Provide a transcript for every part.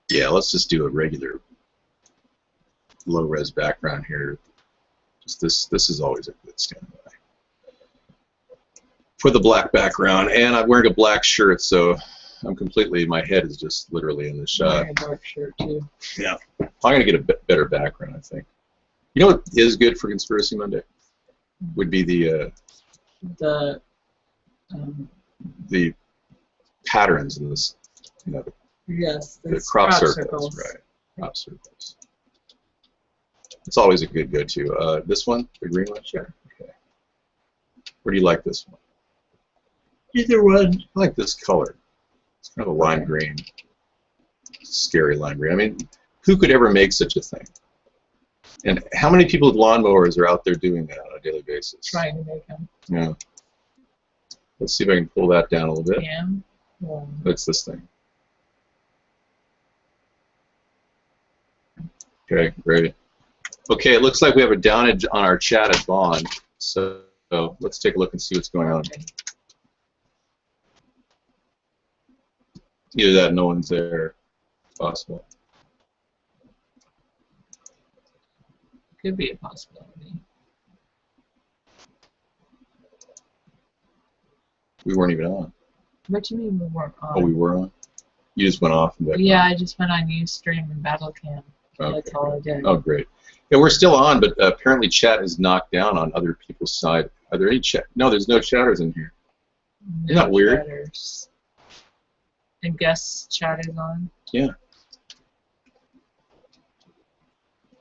Yeah, let's just do a regular low-res background here. Just this is always a good standby. For the black background, and I'm wearing a black shirt, so I'm completely, my head is just literally in the shot. I'm wearing a dark shirt too. Yeah. I'm going to get a bit better background, I think. You know what is good for Conspiracy Monday? Would be the patterns in this, you know, yes, the crop circles. Right, crop circles. It's always a good go-to. This one, the green one? Sure. Okay. Where do you like this one? Either one. I like this color. It's kind of a lime green. Scary lime green. I mean, who could ever make such a thing? And how many people with lawnmowers are out there doing that on a daily basis? Trying to make them. Yeah. Let's see if I can pull that down a little bit. Yeah. What's this thing? Okay, great. Okay, it looks like we have a downage on our chat at Bond. So let's take a look and see what's going on. Okay. Either that, no one's there. Possible. Could be a possibility. We weren't even on. What do you mean we weren't on? Oh, we were on? You just went off? And yeah, I just went on Ustream and Battlecam. Okay. That's all I did. Oh, great. Yeah, we're still on, but apparently chat is knocked down on other people's side. Are there any chat? No, there's no chatters in here. No Isn't that weird? chatters. And guest chat is on? Yeah.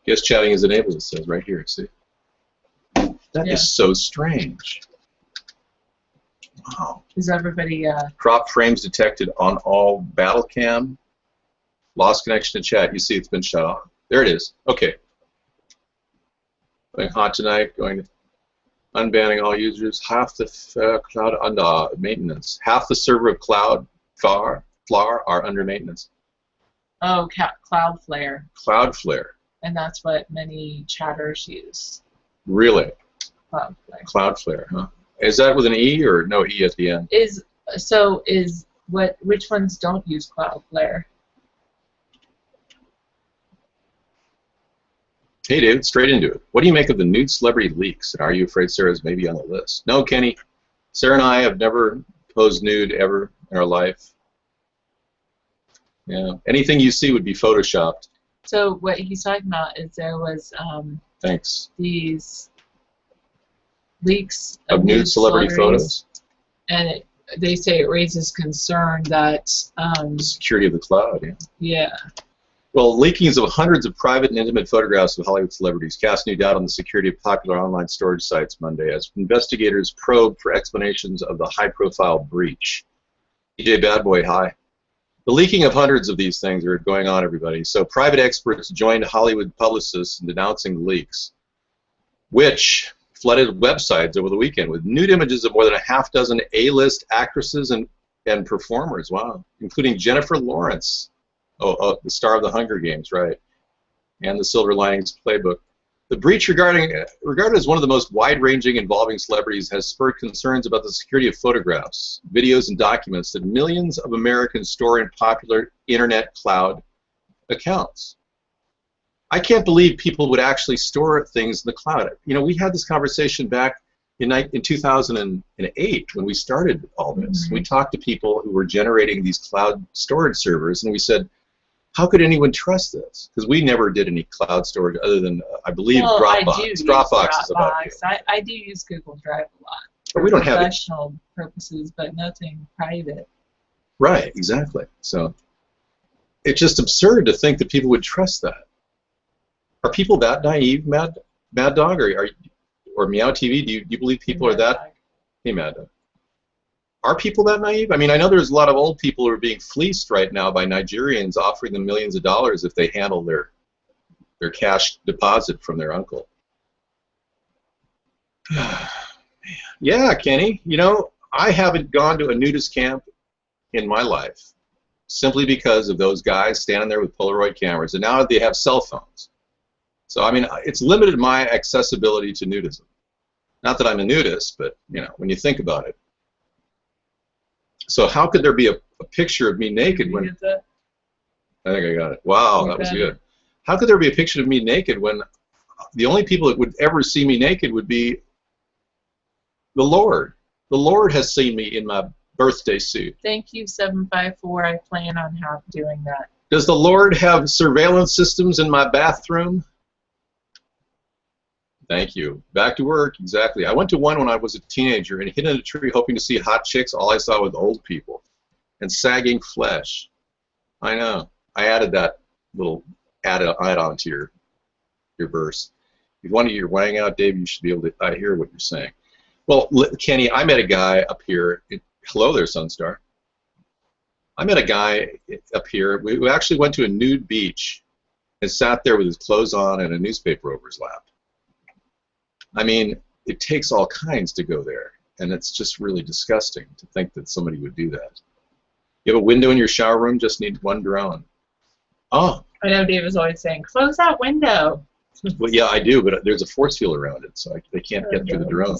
Guest chatting is enabled, it says right here. See? That is so strange. Wow. Is everybody... Crop frames detected on all Battlecam. Lost connection to chat. You see it's been shut off. There it is. Okay. Going hot tonight. Going to unbanning all users. Half the cloud under maintenance. Half the server of Cloudflare are under maintenance. Oh, Cloudflare. Cloudflare. And that's what many chatters use. Really? Cloudflare. Cloudflare, huh? Is that with an E or no E at the end? Which ones don't use Cloudflare? Hey, David, straight into it. What do you make of the nude celebrity leaks? And are you afraid Sarah's maybe on the list? No, Kenny. Sarah and I have never posed nude ever in our life. Yeah. Anything you see would be photoshopped. So what he's talking about is there was Thanks. these leaks of nude celebrity photos. And they say it raises concern that... the security of the cloud, yeah. Yeah. Well, leakings of hundreds of private and intimate photographs of Hollywood celebrities cast new doubt on the security of popular online storage sites Monday as investigators probe for explanations of the high-profile breach. DJ Bad Boy, hi. The leaking of hundreds of these things are going on, everybody. So private experts joined Hollywood publicists in denouncing the leaks, which flooded websites over the weekend with nude images of more than a half dozen A-list actresses and performers, wow, including Jennifer Lawrence. Oh, the star of the Hunger Games, right, and the Silver Linings Playbook. The breach regarded as one of the most wide-ranging involving celebrities has spurred concerns about the security of photographs, videos, and documents that millions of Americans store in popular internet cloud accounts. I can't believe people would actually store things in the cloud. You know, we had this conversation back in 2008 when we started all this. Mm-hmm. We talked to people who were generating these cloud storage servers, and we said, how could anyone trust this? Because we never did any cloud storage other than, I believe, Dropbox. Dropbox is about it. I do use Google Drive a lot. But we don't have professional purposes, but nothing private. Right, exactly. So it's just absurd to think that people would trust that. Are people that naive, Mad Dog, or Meow TV? Do you believe people are that? Dog. Hey, Mad Dog. Are people that naive? I mean, I know there's a lot of old people who are being fleeced right now by Nigerians offering them millions of dollars if they handle their cash deposit from their uncle. Yeah, Kenny, you know, I haven't gone to a nudist camp in my life simply because of those guys standing there with Polaroid cameras, and now they have cell phones. So, I mean, it's limited my accessibility to nudism. Not that I'm a nudist, but, you know, when you think about it. So how could there be a picture of me naked when... I think I got it. Wow, You that was got good. How could there be a picture of me naked when the only people that would ever see me naked would be the Lord? The Lord has seen me in my birthday suit. Thank you, 754. I plan on doing that. Does the Lord have surveillance systems in my bathroom? Thank you. Back to work, exactly. I went to one when I was a teenager and hid in a tree hoping to see hot chicks. All I saw was old people and sagging flesh. I know. I added that little add-on to your verse. If one of you are weighing out, Dave, you should be able to hear what you're saying. Well, Kenny, I met a guy up here. Hello there, Sunstar. I met a guy up here. We actually went to a nude beach and sat there with his clothes on and a newspaper over his lap. I mean, it takes all kinds to go there, and it's just really disgusting to think that somebody would do that. You have a window in your shower room, just need one drone. Oh. I know Dave is always saying, close that window. Well, yeah, I do, but there's a force field around it, so they can't get through the drone.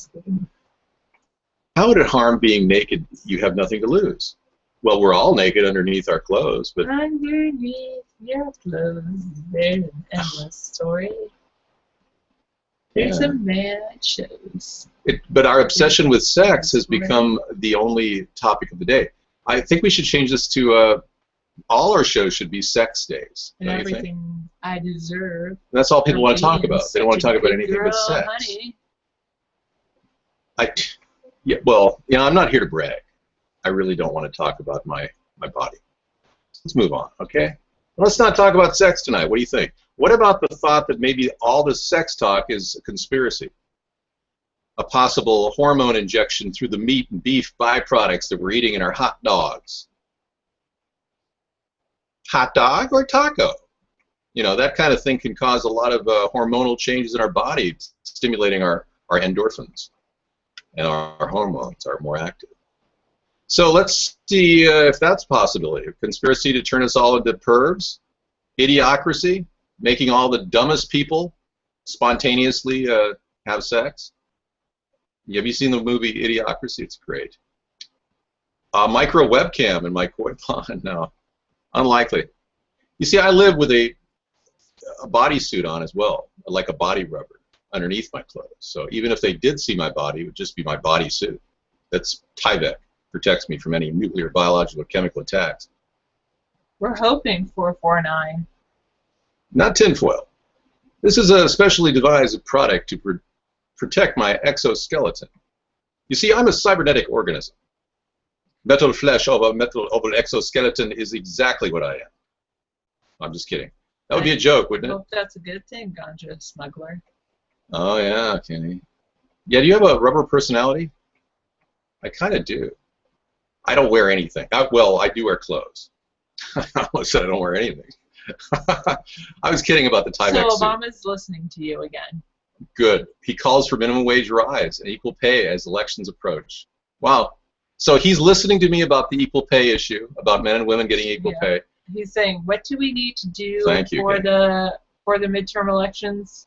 How would it harm being naked? You have nothing to lose. Well, we're all naked underneath our clothes, but underneath your clothes, there's an endless story. There's a man that shows. But our obsession with sex has become the only topic of the day. I think we should change this to all our shows should be sex days. And everything I deserve. That's all people want to talk about. They don't want to talk about anything but sex. Honey. Well, I'm not here to brag. I really don't want to talk about my body. Let's move on, okay? Let's not talk about sex tonight. What do you think? What about the thought that maybe all this sex talk is a conspiracy? A possible hormone injection through the meat and beef byproducts that we're eating in our hot dogs. Hot dog or taco? You know, that kind of thing can cause a lot of hormonal changes in our body, stimulating our endorphins. And our hormones are more active. So let's see if that's a possibility. A conspiracy to turn us all into pervs? Idiocracy? Making all the dumbest people spontaneously have sex? Have you seen the movie Idiocracy? It's great. Micro webcam in my koi pond? No. Unlikely. You see, I live with a bodysuit on as well, like a body rubber underneath my clothes. So even if they did see my body, it would just be my bodysuit. That's Tyvek. Protects me from any nuclear, biological, or chemical attacks. We're hoping 449. Not tinfoil. This is a specially devised product to protect my exoskeleton. You see, I'm a cybernetic organism. Metal flesh over exoskeleton is exactly what I am. I'm just kidding. That would be a joke, wouldn't it? Hope that's a good thing, ganja smuggler. Oh, yeah, Kenny. Yeah, do you have a rubber personality? I kind of do. I don't wear anything. Well, I do wear clothes. I almost said I don't wear anything. I was kidding about the Tyvek So suit. Obama's listening to you again. Good. He calls for minimum wage rise and equal pay as elections approach. Wow. So he's listening to me about the equal pay issue, about men and women getting equal pay. He's saying, what do we need to do for the midterm elections?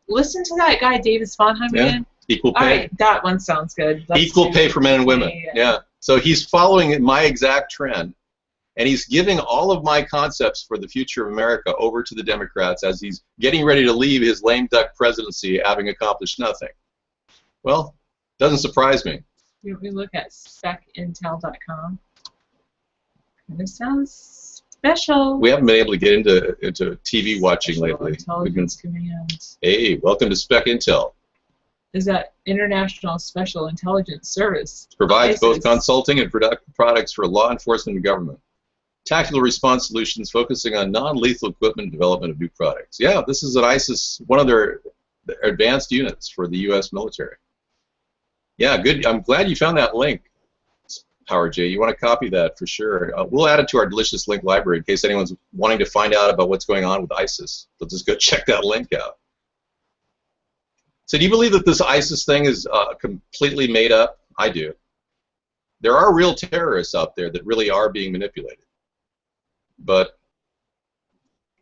Listen to that guy, David Sponheim again. Equal pay. All right, that one sounds good. Equal pay for men and women. Yeah. So he's following my exact trend, and he's giving all of my concepts for the future of America over to the Democrats as he's getting ready to leave his lame duck presidency having accomplished nothing. Well, doesn't surprise me. We look at specintel.com. This sounds special. We haven't been able to get into TV watching lately. Intelligence Command. Hey, welcome to Spec Intel. Is that International Special Intelligence Service? Provides both consulting and products for law enforcement and government. Tactical response solutions focusing on non-lethal equipment and development of new products. Yeah, this is an ISIS, one of their advanced units for the U.S. military. Yeah, good. I'm glad you found that link, Howard J. You want to copy that for sure. We'll add it to our delicious link library in case anyone's wanting to find out about what's going on with ISIS. They'll just go check that link out. So do you believe that this ISIS thing is completely made up? I do. There are real terrorists out there that really are being manipulated. But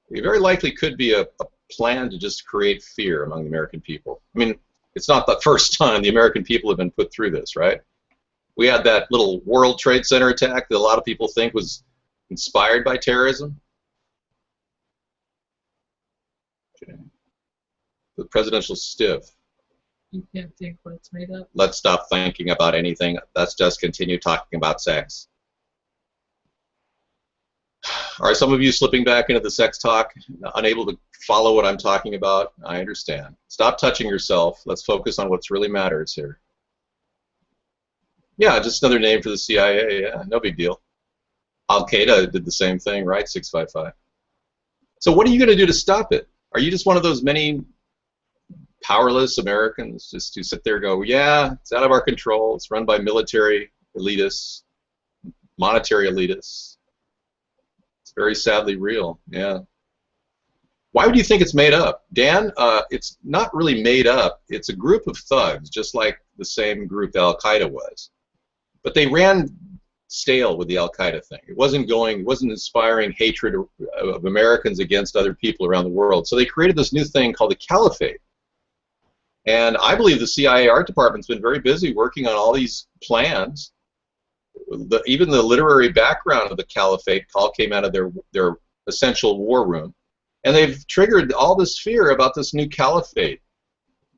it very likely could be a plan to just create fear among the American people. I mean, it's not the first time the American people have been put through this, right? We had that little World Trade Center attack that a lot of people think was inspired by terrorism. The presidential stiff. You can't think what it's made up. Let's stop thinking about anything. Let's just continue talking about sex. Are some of you slipping back into the sex talk, unable to follow what I'm talking about? I understand. Stop touching yourself. Let's focus on what's really matters here. Yeah, just another name for the CIA. Yeah, no big deal. Al-Qaeda did the same thing, right? 655. So what are you going to do to stop it? Are you just one of those many powerless Americans just to sit there and go, yeah, it's out of our control. It's run by military elitists, monetary elitists. It's very sadly real. Yeah. Why would you think it's made up? Dan, it's not really made up. It's a group of thugs, just like the same group Al-Qaeda was. But they ran stale with the Al-Qaeda thing. It wasn't inspiring hatred of Americans against other people around the world. So they created this new thing called the Caliphate. And I believe the CIA art department's been very busy working on all these plans. Even the literary background of the Caliphate came out of their essential war room. And they've triggered all this fear about this new Caliphate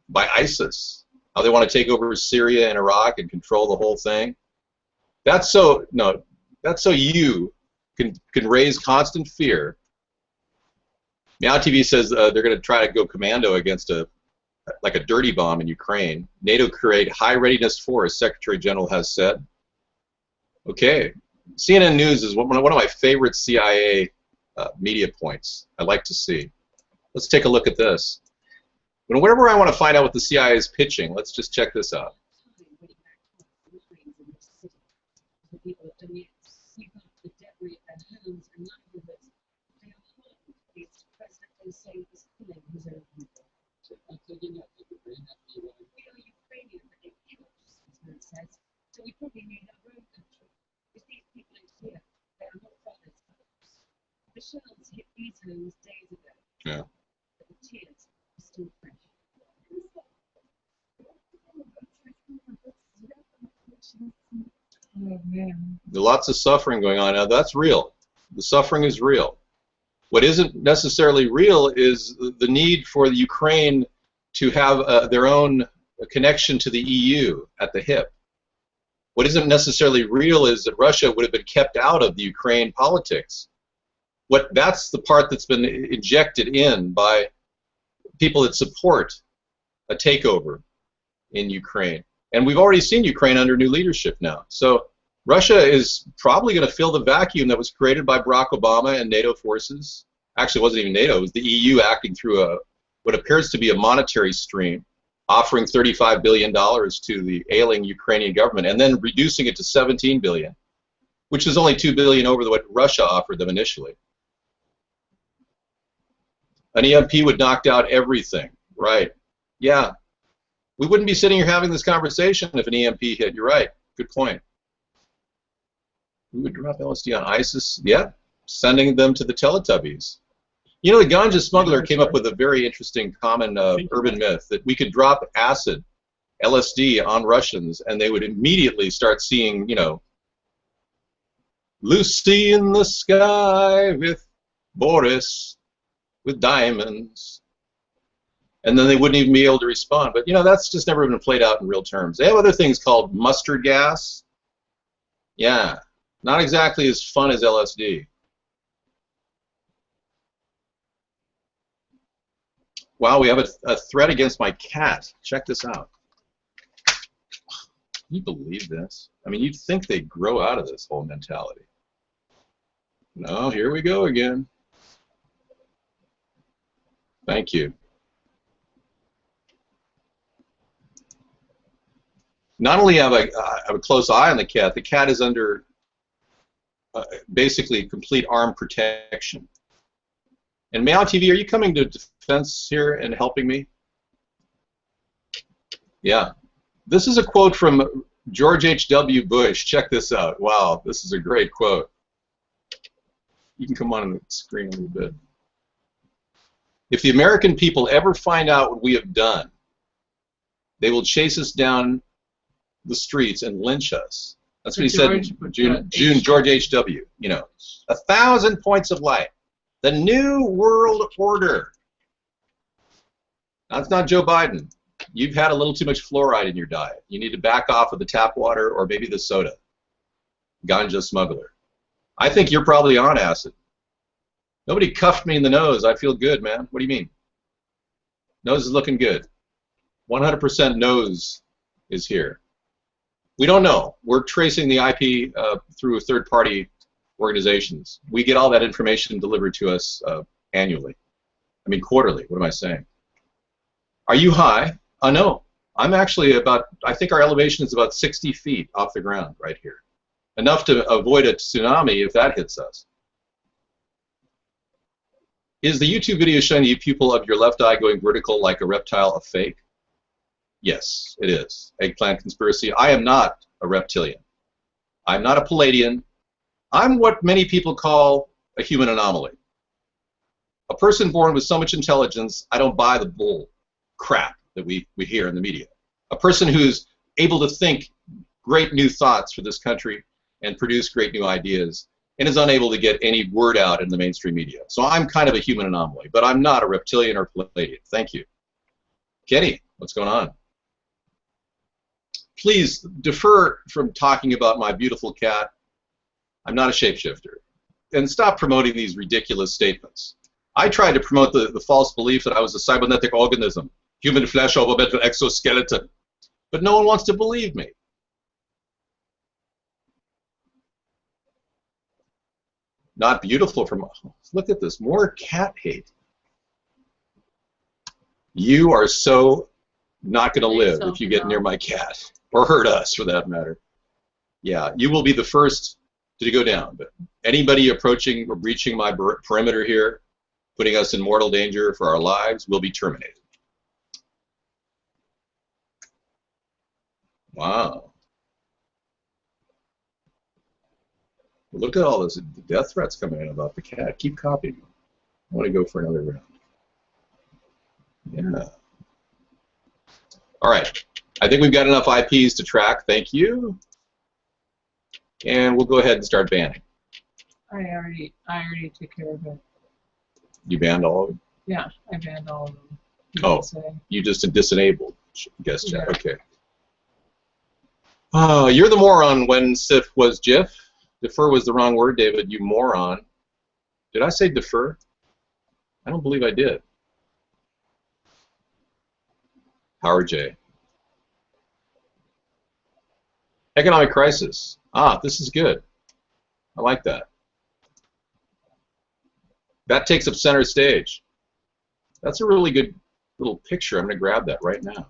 by ISIS. How they want to take over Syria and Iraq and control the whole thing. That's so you can raise constant fear. Meow TV says they're going to try to go commando against like a dirty bomb in Ukraine. NATO create high readiness force, Secretary General has said. Okay, CNN News is one of my favorite CIA media points. I like to see. Let's take a look at this. Whenever I want to find out what the CIA is pitching, let's just check this out. So we probably need our own country. If these people in here, they are not fathers. The shells hit these homes days ago. Yeah. But the tears are still fresh. Oh, man. There's lots of suffering going on now. That's real. The suffering is real. What isn't necessarily real is the need for the Ukraine to have their own connection to the EU at the hip. What isn't necessarily real is that Russia would have been kept out of the Ukraine politics. That's the part that's been injected in by people that support a takeover in Ukraine. And we've already seen Ukraine under new leadership now. So Russia is probably going to fill the vacuum that was created by Barack Obama and NATO forces. Actually, it wasn't even NATO. It was the EU acting through what appears to be a monetary stream, offering $35 billion to the ailing Ukrainian government and then reducing it to $17 billion, which is only $2 billion over what Russia offered them initially. An EMP would knock out everything, right? Yeah. We wouldn't be sitting here having this conversation if an EMP hit. You're right. Good point. We would drop LSD on ISIS. Yeah. Sending them to the Teletubbies. You know, the ganja smuggler came up with a very interesting common urban myth that we could drop acid, LSD, on Russians and they would immediately start seeing, you know, Lucy in the sky with Boris with diamonds. And then they wouldn't even be able to respond. But, you know, that's just never been played out in real terms. They have other things called mustard gas. Yeah, not exactly as fun as LSD. Wow, we have a threat against my cat. Check this out. Can you believe this? I mean, you'd think they'd grow out of this whole mentality. No, here we go again. Thank you. Not only have I have a close eye on the cat is under basically complete arm protection. And Meow TV, are you coming to defense here and helping me? Yeah. This is a quote from George H.W. Bush. Check this out. Wow, this is a great quote. You can come on the screen a little bit. If the American people ever find out what we have done, they will chase us down the streets and lynch us. That's what he said in June, George H.W. You know, 1,000 points of light. The New World Order. That's not Joe Biden. You've had a little too much fluoride in your diet. You need to back off of the tap water or maybe the soda. Ganja smuggler. I think you're probably on acid. Nobody cuffed me in the nose. I feel good, man. What do you mean? Nose is looking good. 100% nose is here. We don't know. We're tracing the IP through third-party organizations. We get all that information delivered to us annually. I mean, quarterly. What am I saying? Are you high? No. I'm actually about, I think our elevation is about 60 feet off the ground right here. Enough to avoid a tsunami if that hits us. Is the YouTube video showing the pupil of your left eye going vertical like a reptile a fake? Yes, it is. Eggplant conspiracy. I am not a reptilian. I'm not a Palladian. I'm what many people call a human anomaly. A person born with so much intelligence, I don't buy the bull crap that we hear in the media. A person who's able to think great new thoughts for this country and produce great new ideas and is unable to get any word out in the mainstream media. So I'm kind of a human anomaly, but I'm not a reptilian or Palladian. Thank you. Kenny, what's going on? Please defer from talking about my beautiful cat. I'm not a shapeshifter. And stop promoting these ridiculous statements. I tried to promote the false belief that I was a cybernetic organism, human flesh over metal exoskeleton. But no one wants to believe me. Not beautiful from, look at this, more cat hate. You are so not going to live if you get near my cat, or hurt us for that matter. Yeah, you will be the first to go down, but anybody approaching or breaching my perimeter here, putting us in mortal danger for our lives, will be terminated. Wow. Look at all this death threats coming in about the cat. Keep copying them. I want to go for another round. Yeah. All right. I think we've got enough IPs to track. Thank you. And we'll go ahead and start banning. I already took care of it. You banned all of them? Yeah, I banned all of them. You just disabled guest chat. Yeah. Okay. You're the moron when Sif was GIF. Defer was the wrong word, David. You moron. Did I say defer? I don't believe I did. Howard J. Economic crisis. Ah, this is good. I like that. That takes up center stage. That's a really good little picture. I'm going to grab that right now.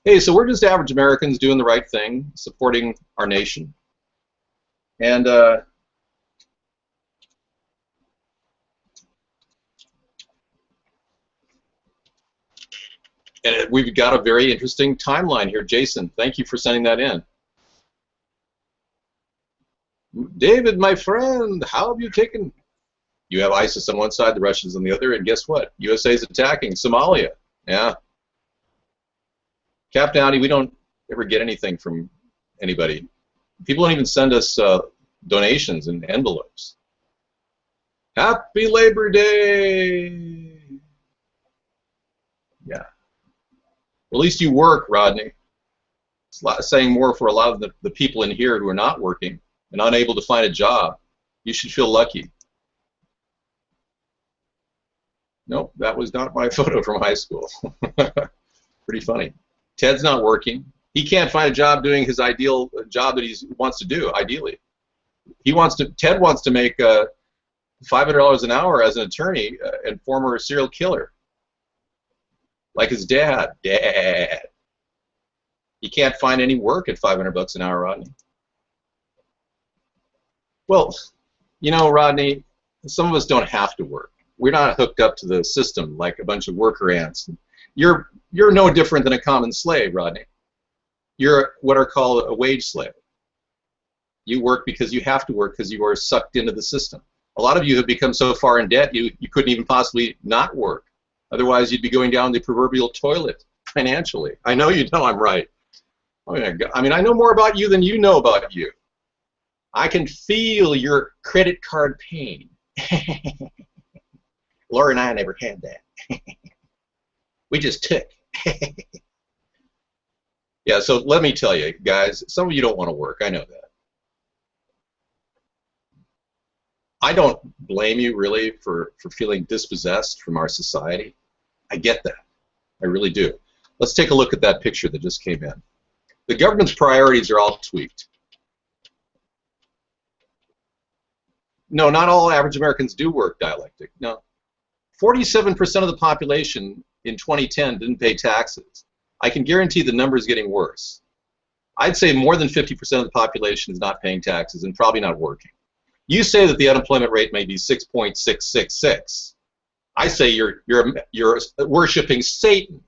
Hey, so we're just average Americans doing the right thing, supporting our nation. And we've got a very interesting timeline here. Jason, thank you for sending that in. David, my friend, how have you taken? You have ISIS on one side, the Russians on the other, and guess what? USA is attacking Somalia. Yeah. Cap Downey, we don't ever get anything from anybody. People don't even send us donations in envelopes. Happy Labor Day! Yeah. At least you work, Rodney. It's saying more for a lot of the people in here who are not working and unable to find a job. You should feel lucky. Nope, that was not my photo from high school. Pretty funny. Ted's not working. He can't find a job doing his ideal job that he wants to do, ideally. Ted wants to make $500 an hour as an attorney and former serial killer. Like his dad. Dad. He can't find any work at $500 an hour, Rodney. Well, you know, Rodney, some of us don't have to work. We're not hooked up to the system like a bunch of worker ants. You're no different than a common slave, Rodney. You're what are called a wage slave. You work because you have to work because you are sucked into the system. A lot of you have become so far in debt you couldn't even possibly not work. Otherwise, you'd be going down the proverbial toilet financially. I know you know I'm right. I mean, I know more about you than you know about you. I can feel your credit card pain. Laura and I never had that. We just tick. Yeah, so let me tell you, guys, some of you don't want to work. I know that. I don't blame you, really, for feeling dispossessed from our society. I get that. I really do. Let's take a look at that picture that just came in. The government's priorities are all tweaked. No, not all average Americans do work, Dialectic. No. 47% of the population in 2010 didn't pay taxes. I can guarantee the number is getting worse. I'd say more than 50% of the population is not paying taxes and probably not working. You say that the unemployment rate may be 6.666. I say you're worshiping Satan.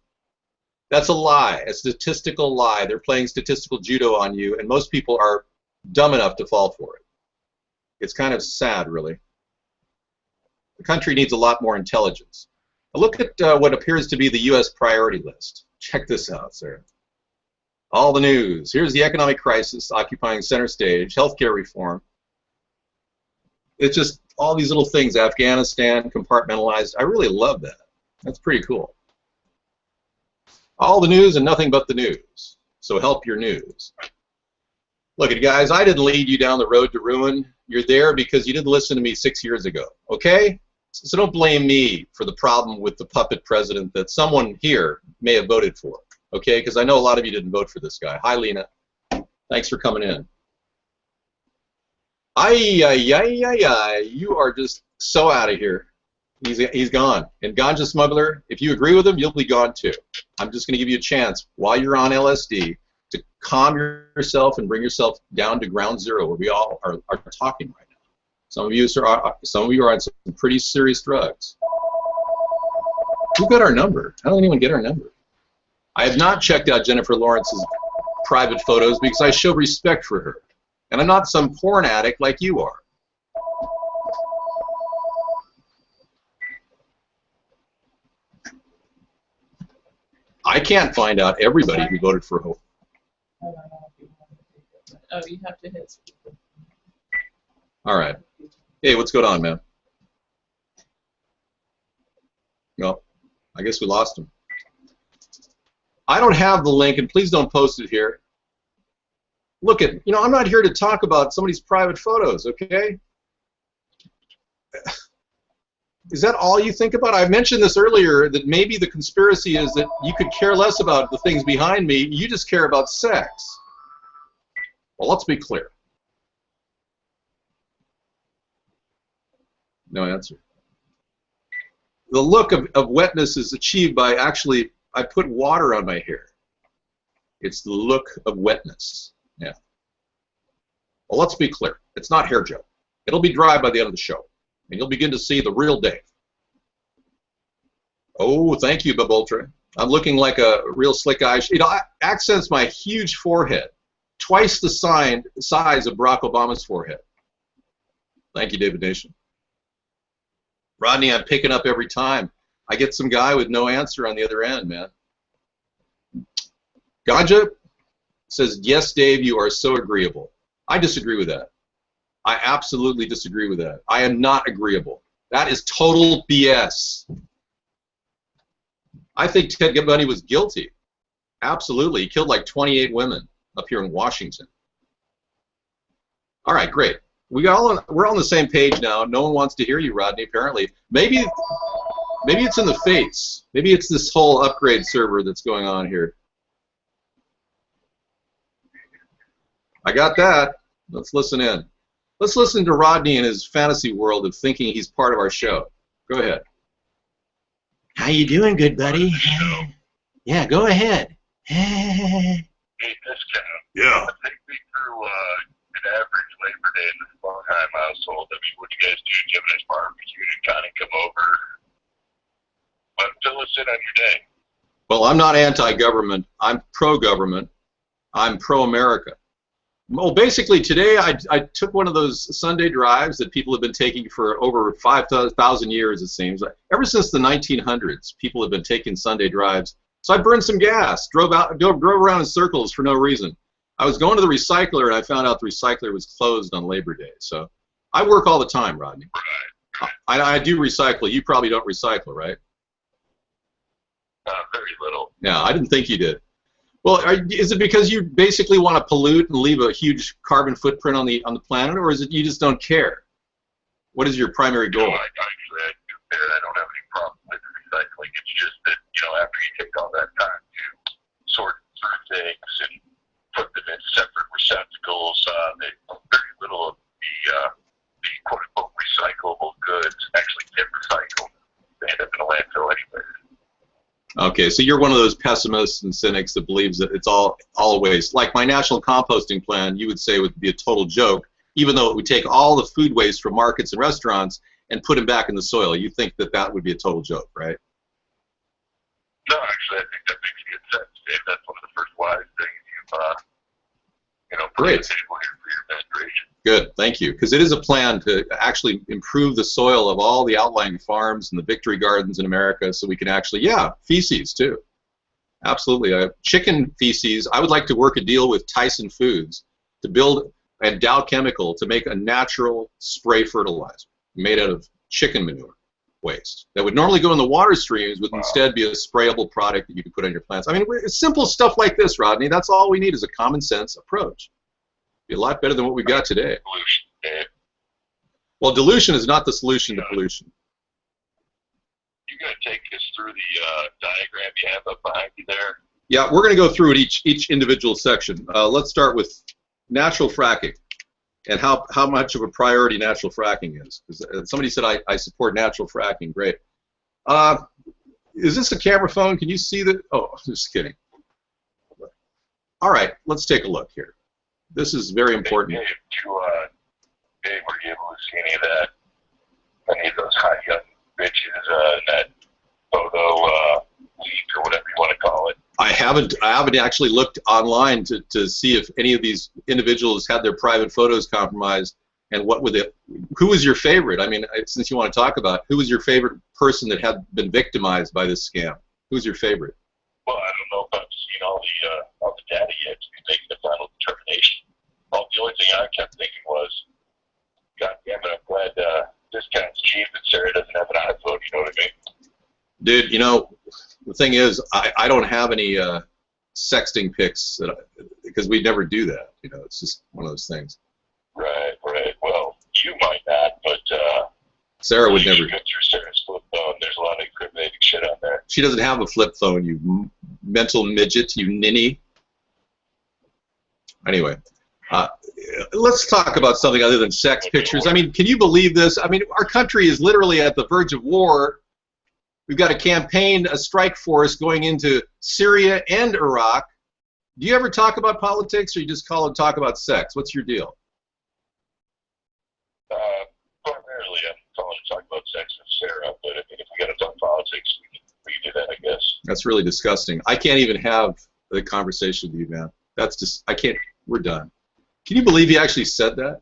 That's a lie, a statistical lie. They're playing statistical judo on you, and most people are dumb enough to fall for it. It's kind of sad, really. The country needs a lot more intelligence. Look at what appears to be the U.S. priority list. Check this out, sir. All the news. Here's the economic crisis occupying center stage, healthcare reform. It's just all these little things, Afghanistan, compartmentalized. I really love that. That's pretty cool. All the news and nothing but the news. So help your news. Look at guys, I didn't lead you down the road to ruin. You're there because you didn't listen to me 6 years ago, okay? So don't blame me for the problem with the puppet president that someone here may have voted for, okay? Because I know a lot of you didn't vote for this guy. Hi, Lena. Thanks for coming in. You are just so out of here. He's gone. And Ganja Smuggler, if you agree with him, you'll be gone too. I'm just going to give you a chance while you're on LSD to calm yourself and bring yourself down to ground zero where we all are talking right now. Some of you are on some pretty serious drugs. Who got our number? How did anyone get our number? I have not checked out Jennifer Lawrence's private photos because I show respect for her. And I'm not some porn addict like you are. I can't find out everybody who voted for Hope. Oh, you have to hit. All right. Hey, what's going on, man? Well, I guess we lost him. I don't have the link, and please don't post it here. Look at, I'm not here to talk about somebody's private photos, okay? Is that all you think about? I mentioned this earlier, that maybe the conspiracy is that you could care less about the things behind me, you just care about sex. Well, let's be clear. No answer. The look of wetness is achieved by actually, I put water on my hair. It's the look of wetness. Yeah. Well, let's be clear. It's not hair gel. It'll be dry by the end of the show, and you'll begin to see the real Dave. Oh, thank you, Babultra. I'm looking like a real slick guy. Accents my huge forehead, twice the size of Barack Obama's forehead. Thank you, David Nation. Rodney, I'm picking up every time. I get some guy with no answer on the other end, man. Ganja says, yes, Dave, you are so agreeable. I disagree with that. I absolutely disagree with that. I am not agreeable. That is total BS. I think Ted Bundy was guilty. Absolutely. He killed like 28 women up here in Washington. All right, great. We're on the same page now. No one wants to hear you, Rodney, apparently. Maybe it's in the face. Maybe it's this whole upgrade server that's going on here. I got that. Let's listen in. Let's listen to Rodney in his fantasy world of thinking he's part of our show. Go ahead. How you doing, good buddy? Yeah, go ahead. Hey, discount. Yeah. Take me through an average Labor Day in the Sparkheim household. I mean, what do you guys do? Do you have a nice barbecue to kind of come over? But fill us in on your day. Well, I'm not anti-government. I'm pro-government. I'm pro-America. Well, basically today I took one of those Sunday drives that people have been taking for over 5,000 years, it seems. Ever since the 1900s, people have been taking Sunday drives. So I burned some gas, drove around in circles for no reason. I was going to the recycler and I found out the recycler was closed on Labor Day. So I work all the time, Rodney. Right. I do recycle. You probably don't recycle, right? Very Yeah, I didn't think you did. Well, is it because you basically want to pollute and leave a huge carbon footprint on the planet, or is it you just don't care? What is your primary goal? No, actually, I do care. I don't have any problem with recycling. It's just that, after you take all that time to sort through things and put them in separate receptacles, very little of the quote-unquote recyclable goods actually get recycled. They end up in a landfill anyway. Okay, so you're one of those pessimists and cynics that believes that it's all a waste. Like my national composting plan, you would say would be a total joke, even though it would take all the food waste from markets and restaurants and put them back in the soil. You think that would be a total joke, right? No, actually, I think that makes good sense, Dave. That's one of the first wise things you've put on the table here for your administration. Good, thank you. Because it is a plan to actually improve the soil of all the outlying farms and the victory gardens in America so we can actually, feces too. Absolutely. Chicken feces, I would like to work a deal with Tyson Foods to build and Dow Chemical to make a natural spray fertilizer made out of chicken manure waste that would normally go in the water streams would instead be a sprayable product that you can put on your plants. I mean, it's simple stuff like this, Rodney. That's all we need is a common sense approach. Be a lot better than what we've got today. Well, dilution is not the solution to pollution. You're going to take us through the diagram you have up behind you there? Yeah, we're going to go through it each individual section. Let's start with natural fracking and how much of a priority natural fracking is. Because somebody said I support natural fracking. Great. Is this a camera phone? Can you see that? Oh, just kidding. All right, let's take a look here. This is very important. Dave, were you able to see any of that? Any of those hot young bitches in that photo leak or whatever you want to call it? I haven't actually looked online to see if any of these individuals had their private photos compromised and who was your favorite? I mean, since you want to talk about, who was your favorite person that had been victimized by this scam? Who's your favorite? Well, I don't know if I've seen all the data yet to be making the final determination. Well, the only thing I kept thinking was, God damn it, I'm glad discount's cheap and Sarah doesn't have an iPhone, you know what I mean? Dude, the thing is, I don't have any sexting pics because we never do that. It's just one of those things. Right. Well, you might not, but Sarah would never. You go through Sarah's flip phone. There's a lot of incriminating shit on there. She doesn't have a flip phone, you mental midget, you ninny. Anyway, let's talk about something other than sex pictures. I mean, can you believe this? I mean, our country is literally at the verge of war. We've got a strike force going into Syria and Iraq. Do you ever talk about politics, or you just talk about sex? What's your deal? Primarily, I'm calling to talk about sex with Sarah, but I mean, if we got to talk politics, we can do that, I guess. That's really disgusting. I can't even have the conversation with you, man. That's just, I can't, we're done. Can you believe he actually said that?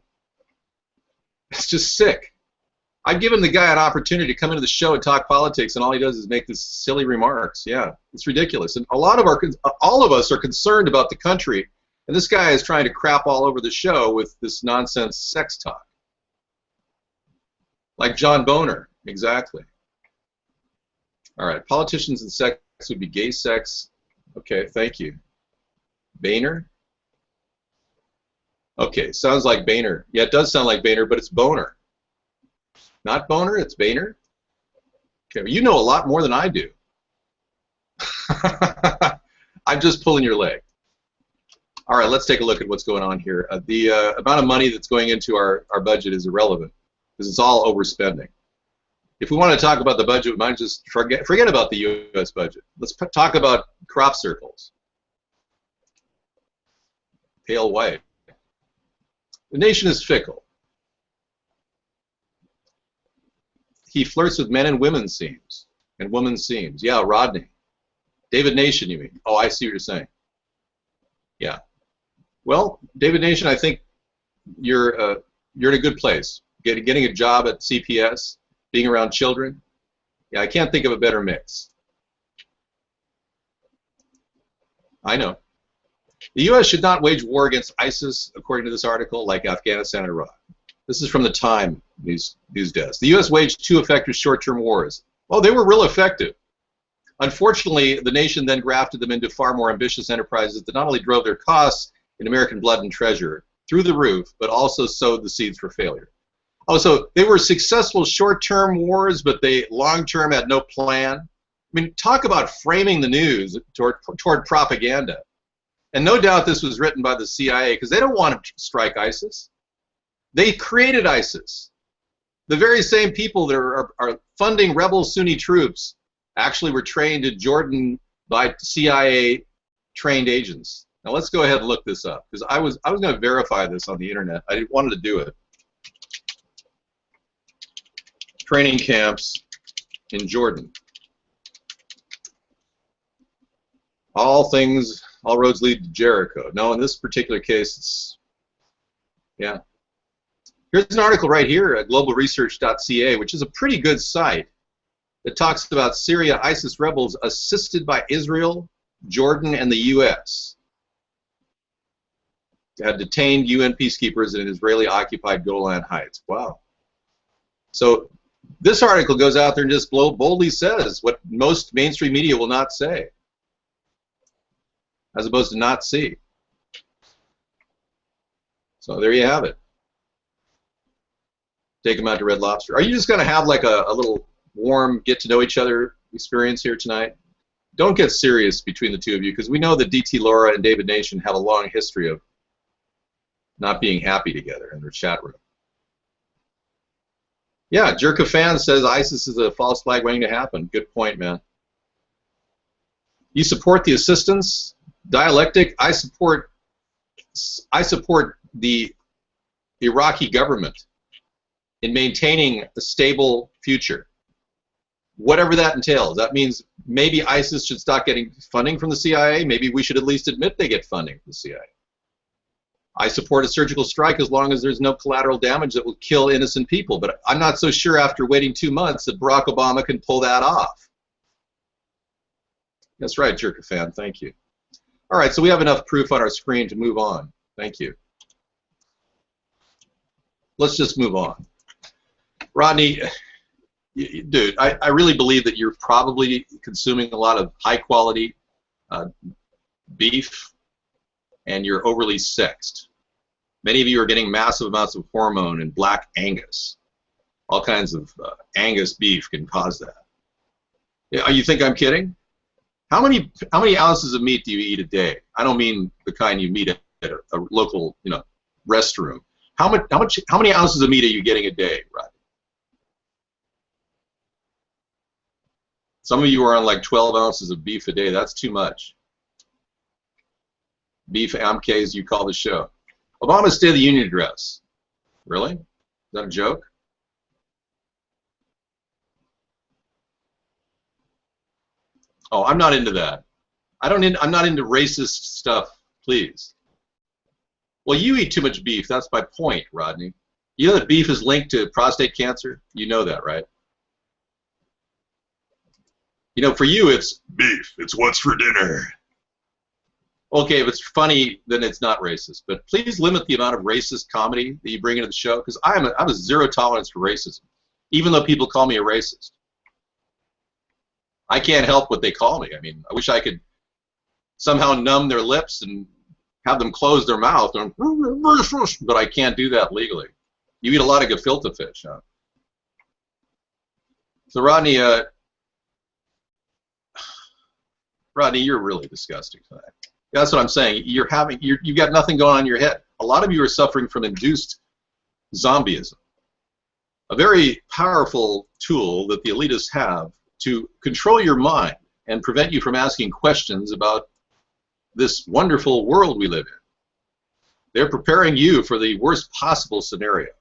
It's just sick. I've given the guy an opportunity to come into the show and talk politics, and all he does is make these silly remarks. Yeah, it's ridiculous. And all of us are concerned about the country, and this guy is trying to crap all over the show with this nonsense sex talk. Like John Boner, exactly. All right, politicians and sex would be gay sex. Okay, thank you. Boehner? Okay, sounds like Boehner. Yeah, it does sound like Boehner, but it's Boner. Not Boner, it's Boehner? Okay, well, you know a lot more than I do. I'm just pulling your leg. All right, let's take a look at what's going on here. The amount of money that's going into our budget is irrelevant because it's all overspending. If we want to talk about the budget, we might just forget about the U.S. budget. Let's talk about crop circles. Pale white. The nation is fickle. He flirts with men and women's seams. And women's seams. Yeah, Rodney. David Nation, you mean? Oh, I see what you're saying. Yeah. Well, David Nation, I think you're in a good place. Getting a job at CPS, being around children. Yeah, I can't think of a better mix. I know. The U.S. should not wage war against ISIS, according to this article, like Afghanistan and Iraq. This is from the Time news desk. The U.S. waged 2 effective short-term wars. Well, they were real effective. Unfortunately, the nation then grafted them into far more ambitious enterprises that not only drove their costs in American blood and treasure through the roof, but also sowed the seeds for failure. Oh, so they were successful short-term wars, but they long-term had no plan. I mean, talk about framing the news toward propaganda. And no doubt this was written by the CIA because they don't want to strike ISIS. They created ISIS. The very same people that are funding rebel Sunni troops actually were trained in Jordan by CIA-trained agents. Now let's go ahead and look this up because I was going to verify this on the internet. I wanted to do it. Training camps in Jordan. All roads lead to Jericho. No, in this particular case, it's, yeah. Here's an article right here at globalresearch.ca, which is a pretty good site that talks about Syria ISIS rebels assisted by Israel, Jordan, and the U.S. had detained UN peacekeepers in Israeli-occupied Golan Heights. Wow. So this article goes out there and just boldly says what most mainstream media will not say, as opposed to not see. So there you have it. Take them out to Red Lobster. Are you just going to have like a little warm get-to-know-each-other experience here tonight? Don't get serious between the two of you, because we know that DT Laura and David Nation have a long history of not being happy together in their chat room. Yeah, Jerka Fan says ISIS is a false flag waiting to happen. Good point, man. You support the assistance dialectic. I support the Iraqi government in maintaining a stable future, whatever that entails. That means maybe ISIS should stop getting funding from the CIA. Maybe we should at least admit they get funding from the CIA. I support a surgical strike as long as there's no collateral damage that will kill innocent people, but I'm not so sure after waiting 2 months that Barack Obama can pull that off. That's right, Jerka Fan, thank you. All right, so we have enough proof on our screen to move on. Thank you. Let's just move on. Rodney, dude, I really believe that you're probably consuming a lot of high-quality beef, and you're overly sexed. Many of you are getting massive amounts of hormone and black Angus. All kinds of Angus beef can cause that. Yeah, you think I'm kidding? How many ounces of meat do you eat a day? I don't mean the kind you meet at a local, restroom. How many ounces of meat are you getting a day, Rodney? Some of you are on like 12 ounces of beef a day. That's too much. Beef AMK, as you call the show. Obama's State of the Union address. Really? Is that a joke? Oh, I'm not into that. I'm not into racist stuff, please. Well, you eat too much beef. That's my point, Rodney. You know that beef is linked to prostate cancer? You know that, right? For you, it's beef. It's what's for dinner. Okay, if it's funny, then it's not racist. But please limit the amount of racist comedy that you bring into the show, because I have a zero tolerance for racism, even though people call me a racist. I can't help what they call me. I mean, I wish I could somehow numb their lips and have them close their mouth, but I can't do that legally. You eat a lot of gefilte fish, huh? So Rodney, you're really disgusting tonight. That's what I'm saying. You've got nothing going on in your head. A lot of you are suffering from induced zombieism, a very powerful tool that the elitists have to control your mind and prevent you from asking questions about this wonderful world we live in. They're preparing you for the worst possible scenario.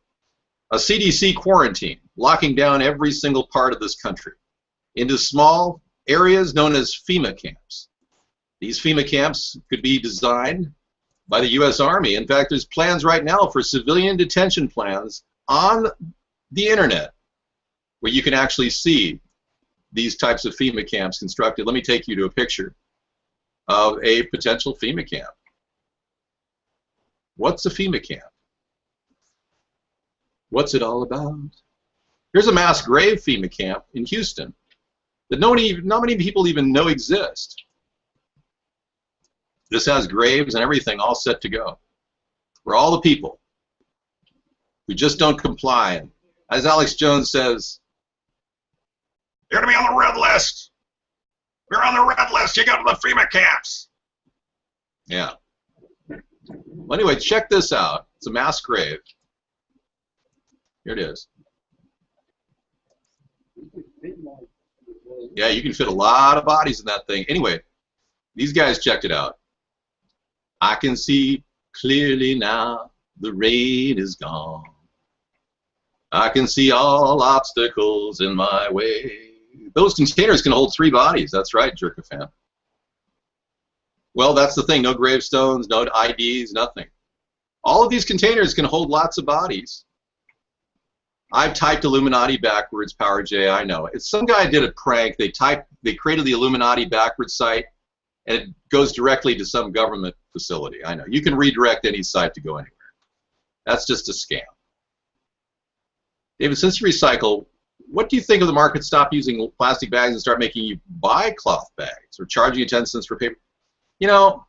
A CDC quarantine, locking down every single part of this country into small areas known as FEMA camps. These FEMA camps could be designed by the U.S. Army. In fact, there's plans right now for civilian detention plans on the internet where you can actually see these types of FEMA camps constructed. Let me take you to a picture of a potential FEMA camp. What's a FEMA camp? What's it all about? Here's a mass grave FEMA camp in Houston. that not many people even know exist. This has graves and everything all set to go for all the people who just don't comply. And as Alex Jones says, you're going to be on the red list. You're on the red list. You go to the FEMA camps. Yeah. Well, anyway, check this out. It's a mass grave. Here it is. Yeah, you can fit a lot of bodies in that thing. Anyway, these guys checked it out. I can see clearly now the rain is gone. I can see all obstacles in my way. Those containers can hold 3 bodies. That's right, Jerkafan. Well, that's the thing. No gravestones, no IDs, nothing. All of these containers can hold lots of bodies. I've typed Illuminati backwards, Power J, I know. It's some guy did a prank. They created the Illuminati backwards site, and it goes directly to some government facility. I know. You can redirect any site to go anywhere. That's just a scam. David, since you recycle, what do you think of the market stop using plastic bags and start making you buy cloth bags or charging you 10 cents for paper? You know,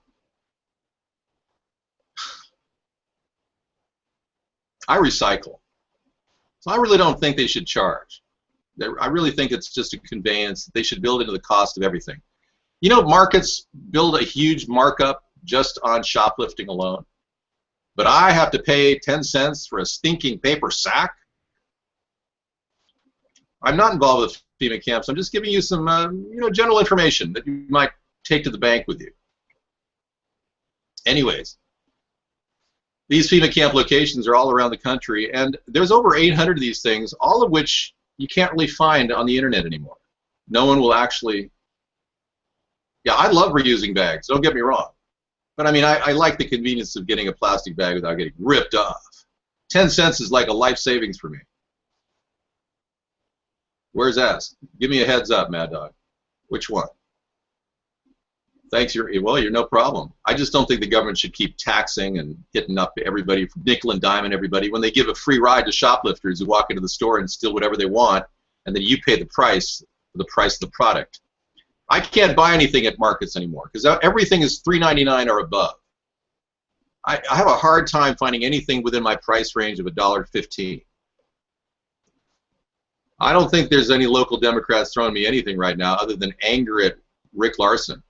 I recycle. So I really don't think they should charge. I really think it's just a conveyance. They should build into the cost of everything. You know, markets build a huge markup just on shoplifting alone. But I have to pay 10 cents for a stinking paper sack? I'm not involved with FEMA camps. I'm just giving you some general information that you might take to the bank with you. Anyways, these FEMA camp locations are all around the country, and there's over 800 of these things, all of which you can't really find on the internet anymore. No one will actually... Yeah, I love reusing bags, don't get me wrong. But I mean, I like the convenience of getting a plastic bag without getting ripped off. 10 cents is like a life savings for me. Where's S? Give me a heads up, Mad Dog. Which one? Thanks, well, you're no problem. I just don't think the government should keep taxing and hitting up everybody, nickel and diamond everybody, when they give a free ride to shoplifters who walk into the store and steal whatever they want, and then you pay the price for the price of the product. I can't buy anything at markets anymore because everything is $3.99 or above. I have a hard time finding anything within my price range of $1.15. I don't think there's any local Democrats throwing me anything right now other than anger at Rick Larson.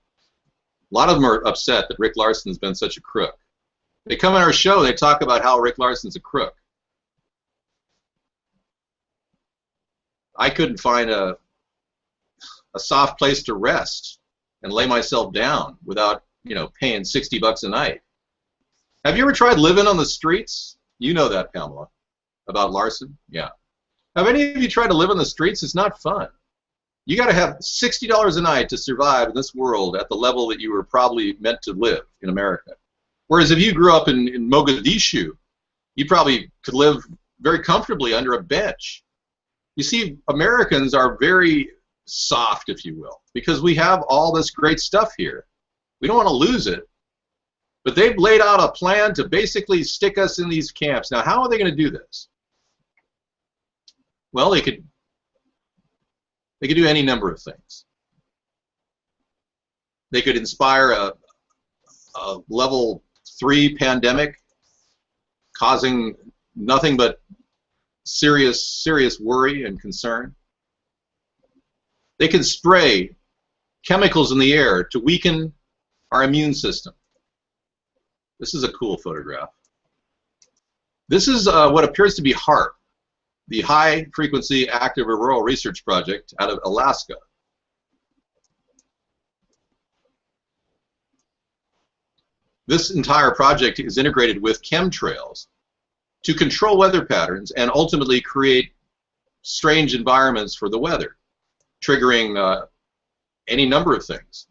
A lot of them are upset that Rick Larson's been such a crook. They come on our show, they talk about how Rick Larson's a crook. I couldn't find a soft place to rest and lay myself down without, paying $60 a night. Have you ever tried living on the streets? You know that, Pamela, about Larson? Yeah. Have any of you tried to live on the streets? It's not fun. You got to have $60 a night to survive in this world at the level that you were probably meant to live in America. Whereas if you grew up in Mogadishu, you probably could live very comfortably under a bench. You see, Americans are very soft, if you will, because we have all this great stuff here. We don't want to lose it. But they've laid out a plan to basically stick us in these camps. Now, how are they going to do this? Well, they could do any number of things. They could inspire a level 3 pandemic causing nothing but serious worry and concern. They can spray chemicals in the air to weaken our immune system. This is a cool photograph. This is what appears to be HAARP, the High Frequency Active Auroral Research Project out of Alaska. This entire project is integrated with chemtrails to control weather patterns and ultimately create strange environments for the weather, triggering any number of things,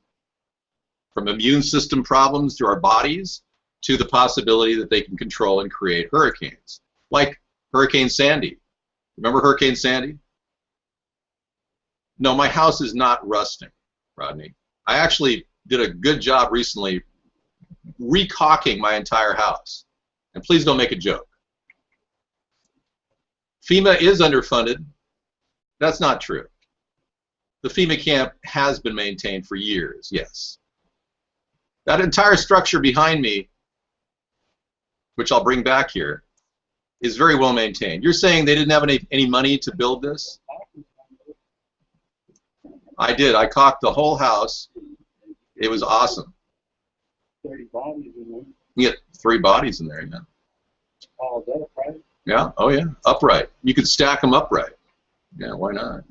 from immune system problems to our bodies to the possibility that they can control and create hurricanes, like Hurricane Sandy. Remember Hurricane Sandy? No, my house is not rusting, Rodney. I actually did a good job recently recocking my entire house. And please don't make a joke. FEMA is underfunded. That's not true. The FEMA camp has been maintained for years, yes. That entire structure behind me, which I'll bring back here, is very well maintained. You're saying they didn't have any money to build this? I did. I caulked the whole house. It was awesome. 30 bodies in there. You get 3 bodies in there, yeah. All that, right? Yeah, oh yeah, upright. You could stack them upright. Yeah, why not?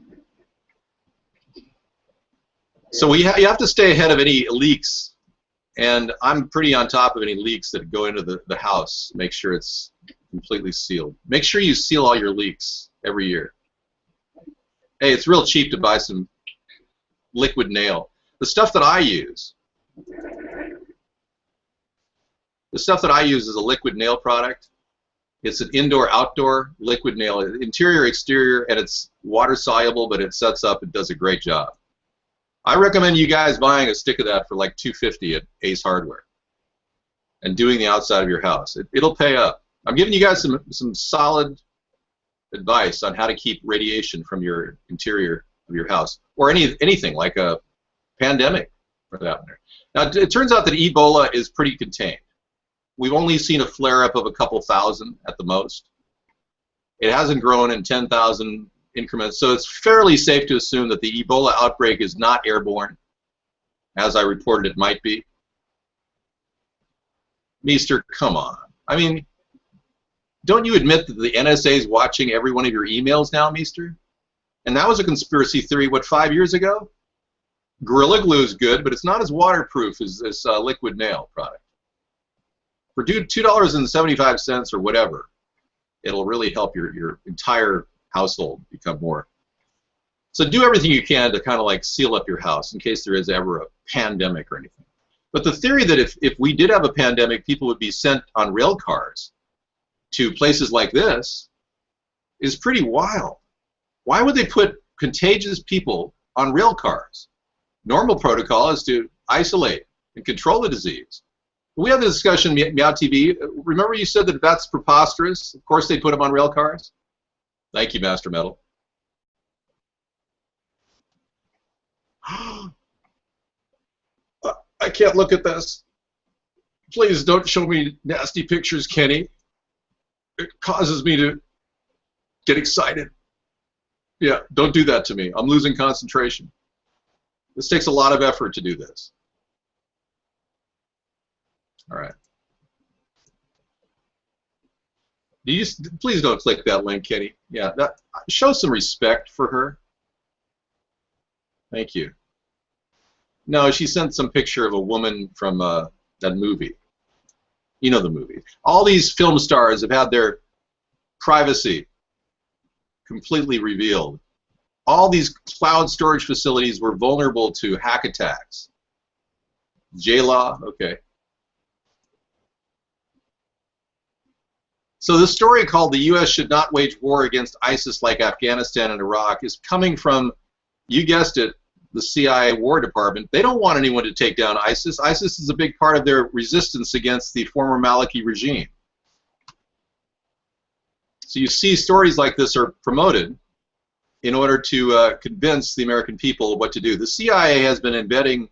So you have to stay ahead of any leaks, and I'm pretty on top of any leaks that go into the house. Make sure it's completely sealed. Make sure you seal all your leaks every year. Hey, it's real cheap to buy some liquid nail. The stuff that I use is a liquid nail product. It's an indoor-outdoor liquid nail, interior, exterior, and it's water-soluble, but it sets up. It does a great job. I recommend you guys buying a stick of that for like $2.50 at Ace Hardware and doing the outside of your house. It'll pay up. I'm giving you guys some solid advice on how to keep radiation from your interior of your house, or anything like a pandemic for that matter. Now, it turns out that Ebola is pretty contained. We've only seen a flare-up of a couple thousand at the most. It hasn't grown in 10,000 increments, so it's fairly safe to assume that the Ebola outbreak is not airborne, as I reported it might be. Meester, come on. I mean, don't you admit that the NSA is watching every one of your emails now, Meester? And that was a conspiracy theory, what, 5 years ago? Gorilla Glue is good, but it's not as waterproof as this liquid nail product. For $2.75 or whatever, it'll really help your entire household become more. So do everything you can to kind of like seal up your house in case there is ever a pandemic or anything. But the theory that if we did have a pandemic, people would be sent on rail cars to places like this is pretty wild. Why would they put contagious people on rail cars? Normal protocol is to isolate and control the disease. We had the discussion, Meow TV. Remember you said that that's preposterous? Of course they put them on rail cars. Thank you, Master Metal. I can't look at this. Please don't show me nasty pictures, Kenny. It causes me to get excited. Yeah, don't do that to me. I'm losing concentration. This takes a lot of effort to do this. All right. Please don't click that link, Kenny. Yeah, show some respect for her. Thank you. No, she sent some picture of a woman from that movie. You know the movie. All these film stars have had their privacy completely revealed. All these cloud storage facilities were vulnerable to hack attacks. J-Law, okay. So the story called "The U.S. should not wage war against ISIS like Afghanistan and Iraq" is coming from, you guessed it, the CIA War Department. They don't want anyone to take down ISIS. ISIS is a big part of their resistance against the former Maliki regime. So you see stories like this are promoted in order to convince the American people what to do. The CIA has been embedding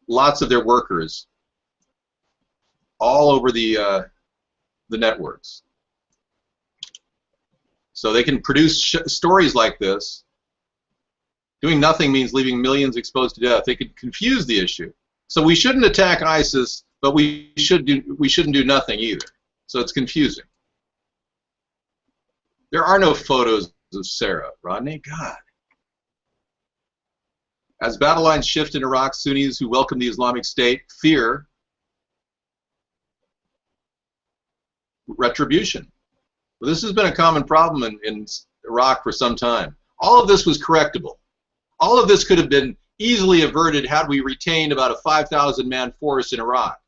lots of their workers all over the networks. So they can produce stories like this. Doing nothing means leaving millions exposed to death. They could confuse the issue. So we shouldn't attack ISIS, but we shouldn't do nothing either. So it's confusing. There are no photos of Sarah, Rodney. God. As battle lines shift in Iraq, Sunnis who welcome the Islamic State fear retribution. Well, this has been a common problem in Iraq for some time. All of this was correctable. All of this could have been easily averted had we retained about a 5,000-man force in Iraq.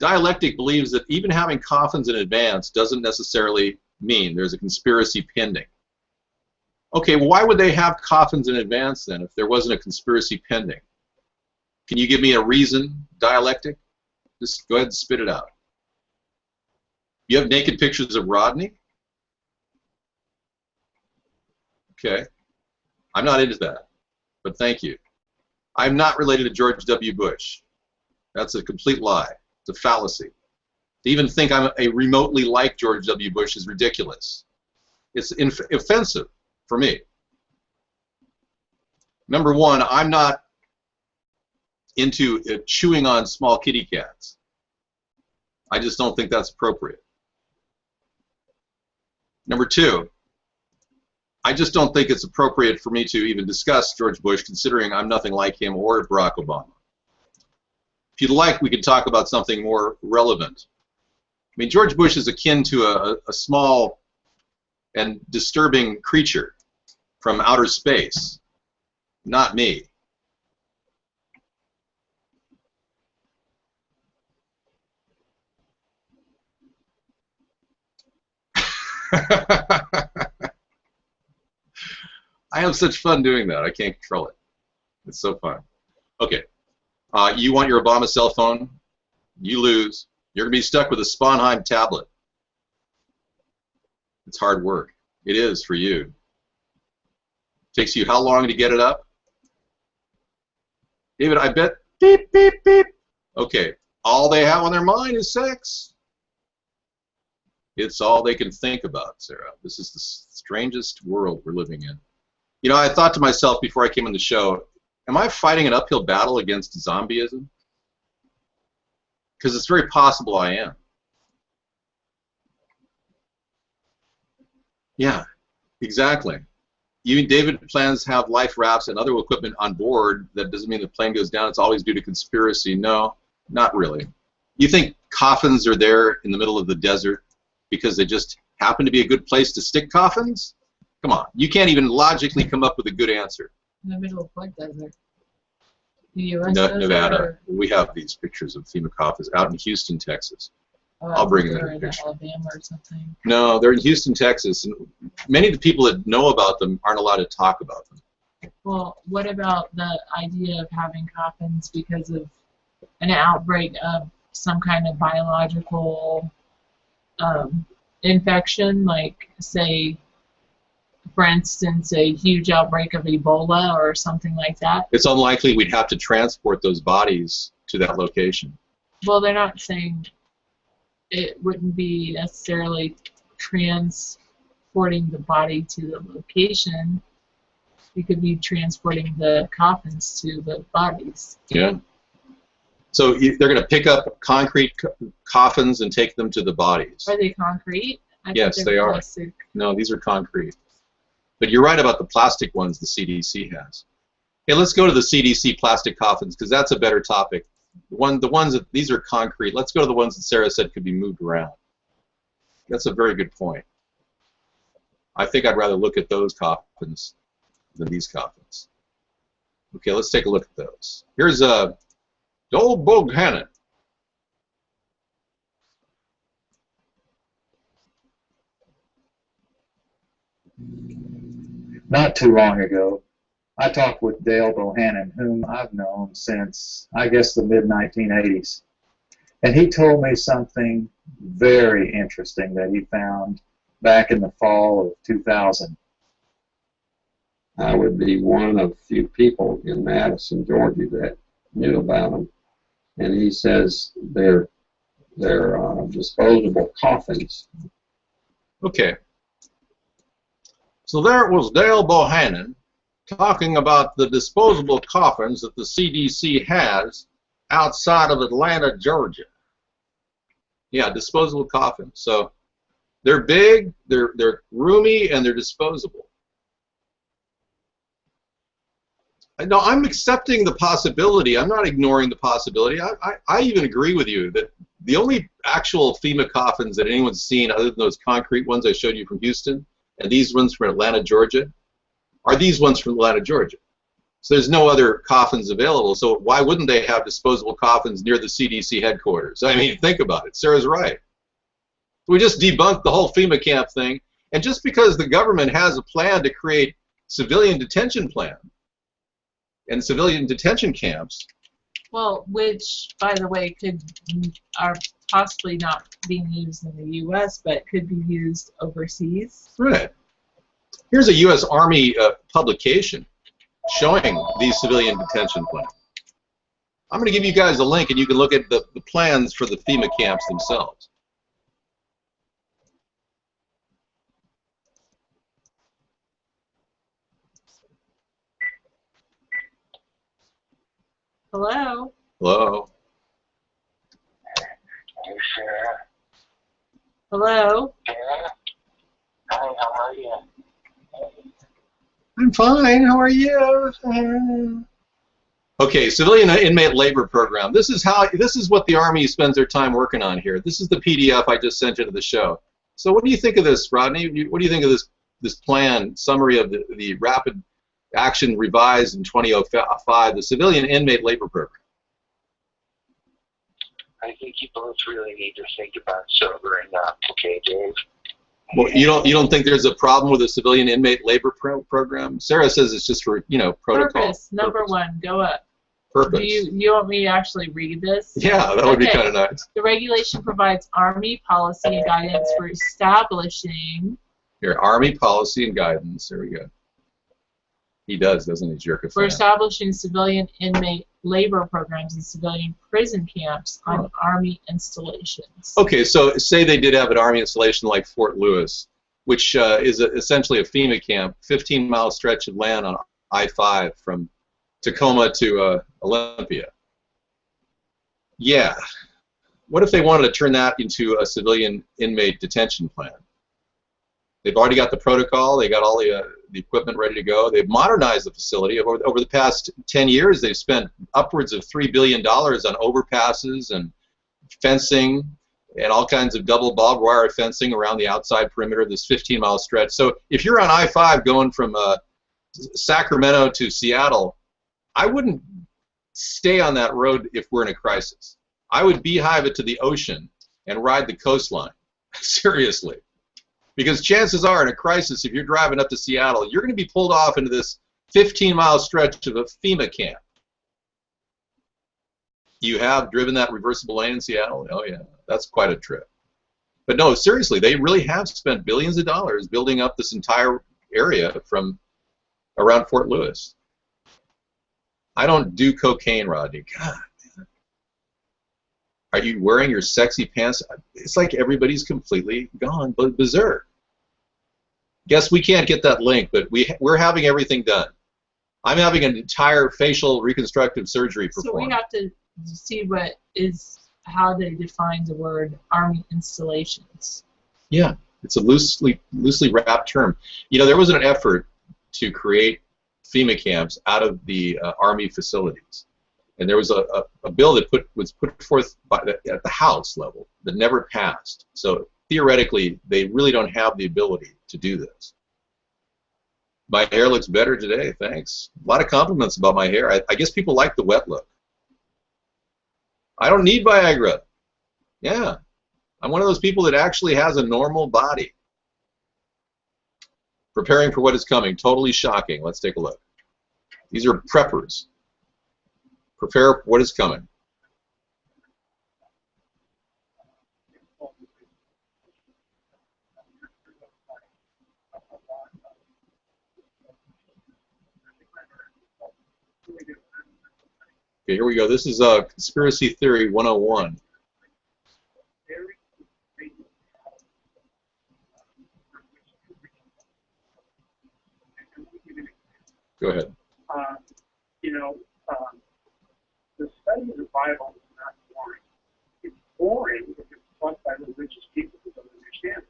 Dialectic believes that even having coffins in advance doesn't necessarily mean there's a conspiracy pending. Okay, well, why would they have coffins in advance then if there wasn't a conspiracy pending? Can you give me a reason, Dialectic? Just go ahead and spit it out. You have naked pictures of Rodney? Okay. I'm not into that, but thank you. I'm not related to George W. Bush. That's a complete lie. It's a fallacy. To even think I'm a remotely like George W. Bush is ridiculous. It's offensive for me. Number one, I'm not into chewing on small kitty cats. I just don't think that's appropriate. Number two, I just don't think it's appropriate for me to even discuss George Bush, considering I'm nothing like him or Barack Obama. If you'd like, we could talk about something more relevant. I mean, George Bush is akin to a small and disturbing creature from outer space, not me. I have such fun doing that. I can't control it. It's so fun. Okay. You want your Obama cell phone? You lose. You're going to be stuck with a Sponheim tablet. It's hard work. It is for you. Takes you how long to get it up? David, I bet beep, beep, beep. Okay. All they have on their mind is sex. It's all they can think about, Sarah. This is the strangest world we're living in. You know, I thought to myself before I came on the show, am I fighting an uphill battle against zombieism? Because it's very possible I am. Yeah, exactly. David plans to have life rafts and other equipment on board. That doesn't mean the plane goes down. It's always due to conspiracy. No, not really. You think coffins are there in the middle of the desert because they just happen to be a good place to stick coffins? Come on. You can't even logically come up with a good answer. In the middle of what desert? The U.S. Nevada. Or? We have these pictures of FEMA coffins out in Houston, Texas. Oh, I'll bring they're in a in picture. Alabama or something. No, they're in Houston, Texas, and many of the people that know about them aren't allowed to talk about them. Well, what about the idea of having coffins because of an outbreak of some kind of biological infection, like, say, for instance, a huge outbreak of Ebola or something like that? It's unlikely we'd have to transport those bodies to that location. Well, they're not saying it wouldn't be necessarily transporting the body to the location. You could be transporting the coffins to the bodies. Yeah. So they're going to pick up concrete coffins and take them to the bodies. Are they concrete? I Yes, thought they are. plastic. No, these are concrete. But you're right about the plastic ones the CDC has. Hey, let's go to the CDC plastic coffins because that's a better topic. The ones that these are concrete. Let's go to the ones that Sarah said could be moved around. That's a very good point. I think I'd rather look at those coffins than these coffins. Okay, let's take a look at those. Here's Dole Bohannon. Not too long ago, I talked with Dale Bohannon, whom I've known since, I guess, the mid-1980s. And he told me something very interesting that he found back in the fall of 2000. I would be one of few people in Madison, Georgia that knew about them. And he says they're disposable coffins. Okay. So there was Dale Bohannon talking about the disposable coffins that the CDC has outside of Atlanta, Georgia. Yeah, disposable coffins. So they're big, they're roomy, and they're disposable. No, I'm accepting the possibility. I'm not ignoring the possibility. I even agree with you that the only actual FEMA coffins that anyone's seen other than those concrete ones I showed you from Houston and these ones from Atlanta, Georgia, are these ones from Atlanta, Georgia. So there's no other coffins available, so why wouldn't they have disposable coffins near the CDC headquarters? I mean, think about it. Sarah's right. We just debunked the whole FEMA camp thing, and just because the government has a plan to create civilian detention plan and civilian detention camps. Well, which, by the way, are possibly not being used in the U.S., but could be used overseas. Right. Here's a U.S. Army publication showing these civilian detention plans. I'm going to give you guys a link, and you can look at the plans for the FEMA camps themselves. Hello? Hello? Hey, Sarah. Hello? Sarah? Hi, how are you? I'm fine. How are you? Okay, civilian inmate labor program. This is what the Army spends their time working on here. This is the PDF I just sent you to the show. So what do you think of this, Rodney? What do you think of this plan, summary of the Rapid Action revised in 2005, the civilian inmate labor program? I think you both really need to think about sobering up, okay, Dave? Well, you don't think there's a problem with the civilian inmate labor program? Sarah says it's just for protocol. Purpose, number one, go up. Purpose. Do you want me to actually read this? Yeah, that would be kind of nice. The regulation provides Army policy and guidance for establishing. Here, Army policy and guidance. There we go. He does, doesn't he, jerk? For establishing civilian inmate labor programs in civilian prison camps on Army installations. Okay, so say they did have an Army installation like Fort Lewis, which is essentially a FEMA camp, 15-mile stretch of land on I-5 from Tacoma to Olympia. Yeah. What if they wanted to turn that into a civilian inmate detention plan? They've already got the protocol. They got all the equipment ready to go. They've modernized the facility. Over the past 10 years, they've spent upwards of $3 billion on overpasses and fencing and all kinds of double barbed wire fencing around the outside perimeter of this 15-mile stretch. So if you're on I-5 going from Sacramento to Seattle, I wouldn't stay on that road if we're in a crisis. I would beehive it to the ocean and ride the coastline. Seriously. Because chances are, in a crisis, if you're driving up to Seattle, you're going to be pulled off into this 15-mile stretch of a FEMA camp. You have driven that reversible lane in Seattle? Oh, yeah. That's quite a trip. But no, seriously, they really have spent billions of dollars building up this entire area from around Fort Lewis. I don't do cocaine, Rodney. God. Are you wearing your sexy pants? It's like everybody's completely gone berserk. Guess we can't get that link, but we're having everything done. I'm having an entire facial reconstructive surgery performed. So we have to see how they define the word Army installations. Yeah, it's a loosely wrapped term. You know, there was an effort to create FEMA camps out of the Army facilities. And there was a bill that was put forth at the House level that never passed. So theoretically, they really don't have the ability to do this. My hair looks better today, thanks. A lot of compliments about my hair. I guess people like the wet look. I don't need Viagra. Yeah. I'm one of those people that actually has a normal body. Preparing for what is coming. Totally shocking. Let's take a look. These are preppers. Prepare for what is coming. Okay, here we go. This is Conspiracy Theory 101. Go ahead. The study of the Bible is not boring. It's boring if it's taught by religious people who don't understand it.